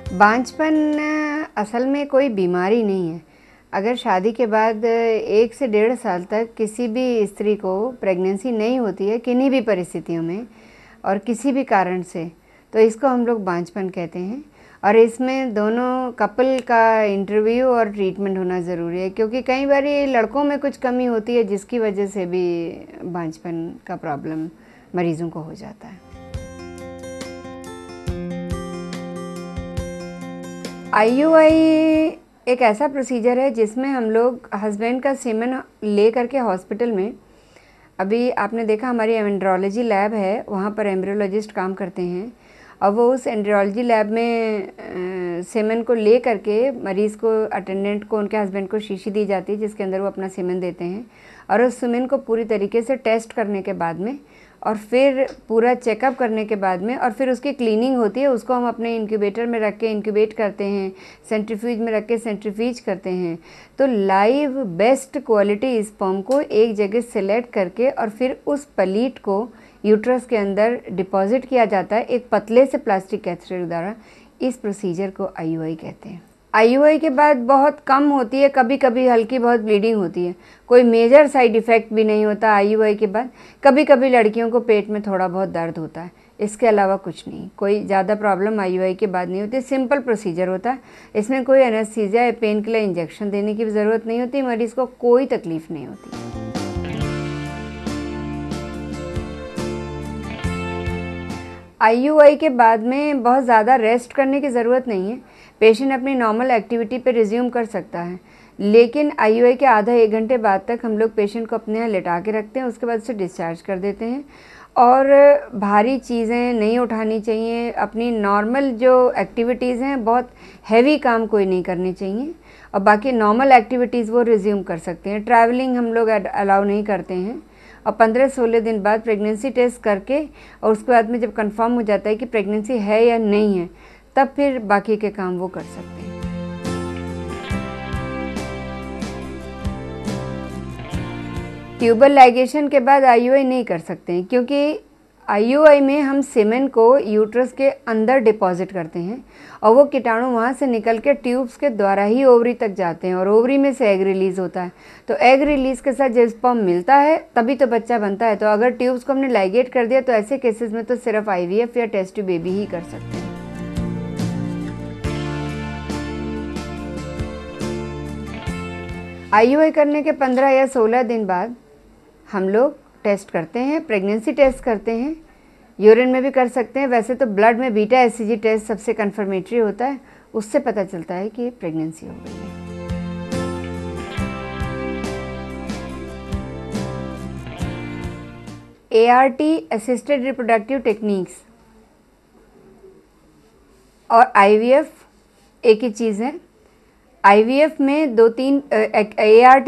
बांझपन असल में कोई बीमारी नहीं है। अगर शादी के बाद 1 से 1.5 साल तक किसी भी स्त्री को प्रेगनेंसी नहीं होती है किन्हीं भी परिस्थितियों में और किसी भी कारण से, तो इसको हम लोग बांझपन कहते हैं। और इसमें दोनों कपल का इंटरव्यू और ट्रीटमेंट होना ज़रूरी है, क्योंकि कई बार लड़कों में कुछ कमी होती है जिसकी वजह से भी बांझपन का प्रॉब्लम मरीज़ों को हो जाता है। IUI एक ऐसा प्रोसीजर है जिसमें हम लोग हस्बैंड का सीमेन ले करके हॉस्पिटल में, अभी आपने देखा हमारी एंड्रोलॉजी लैब है, वहाँ पर एम्ब्रियोलॉजिस्ट काम करते हैं और वो उस एंड्रियोलॉजी लैब में सीमेन को ले करके मरीज़ को, अटेंडेंट को, उनके हस्बैंड को शीशी दी जाती है जिसके अंदर वो अपना सीमेन देते हैं और उस सीमेन को पूरी तरीके से टेस्ट करने के बाद में और फिर पूरा चेकअप करने के बाद में और फिर उसकी क्लीनिंग होती है। उसको हम अपने इंक्यूबेटर में रख के इंक्यूबेट करते हैं, सेंट्रीफ्यूज में रख के सेंट्रीफ्यूज करते हैं। तो लाइव बेस्ट क्वालिटी स्पर्म को एक जगह सेलेक्ट करके और फिर उस पलीट को यूट्रस के अंदर डिपॉजिट किया जाता है एक पतले से प्लास्टिक कैथेटर द्वारा। इस प्रोसीजर को IUI कहते हैं। IUI के बाद बहुत कम होती है, कभी कभी हल्की बहुत ब्लीडिंग होती है, कोई मेजर साइड इफ़ेक्ट भी नहीं होता IUI के बाद। कभी कभी लड़कियों को पेट में थोड़ा बहुत दर्द होता है, इसके अलावा कुछ नहीं, कोई ज़्यादा प्रॉब्लम IUI के बाद नहीं होती। सिंपल प्रोसीजर होता है, इसमें कोई एनेस्थीसिया या पेन किलर इंजेक्शन देने की ज़रूरत नहीं होती, मरीज़ को कोई तकलीफ़ नहीं होती। IUI के बाद में बहुत ज़्यादा रेस्ट करने की ज़रूरत नहीं है, पेशेंट अपनी नॉर्मल एक्टिविटी पे रिज्यूम कर सकता है। लेकिन IUI के आधा 1 घंटे बाद तक हम लोग पेशेंट को अपने यहाँ लेटा के रखते हैं, उसके बाद उसे डिस्चार्ज कर देते हैं। और भारी चीज़ें नहीं उठानी चाहिए, अपनी नॉर्मल जो एक्टिविटीज़ हैं, बहुत हैवी काम कोई नहीं करनी चाहिए और बाकी नॉर्मल एक्टिविटीज़ वो रिज्यूम कर सकते हैं। ट्रैवलिंग हम लोग अलाउ नहीं करते हैं और 15-16 दिन बाद प्रेगनेंसी टेस्ट करके और उसके बाद में जब कंफर्म हो जाता है कि प्रेगनेंसी है या नहीं है, तब फिर बाकी के काम वो कर सकते हैं। ट्यूबल लाइगेशन के बाद IUI नहीं कर सकते हैं, क्योंकि IUI में हम सीमेन को यूट्रस के अंदर डिपॉजिट करते हैं और वो कीटाणु वहाँ से निकल के ट्यूब्स के द्वारा ही ओवरी तक जाते हैं और ओवरी में से एग रिलीज़ होता है। तो एग रिलीज़ के साथ जब स्पर्म मिलता है तभी तो बच्चा बनता है। तो अगर ट्यूब्स को हमने लाइगेट कर दिया तो ऐसे केसेस में तो सिर्फ IVF या टेस्ट ट्यूब बेबी ही कर सकते हैं। IUI करने के 15 या 16 दिन बाद हम लोग टेस्ट करते हैं, प्रेगनेंसी टेस्ट करते हैं, यूरिन में भी कर सकते हैं। वैसे तो ब्लड में बीटा HCG टेस्ट सबसे कन्फर्मेटरी होता है, उससे पता चलता है कि प्रेगनेंसी हो गई है। ART असिस्टेड रिप्रोडक्टिव टेक्निक्स और IVF एक ही चीज़ है। IVF में 2-3 ART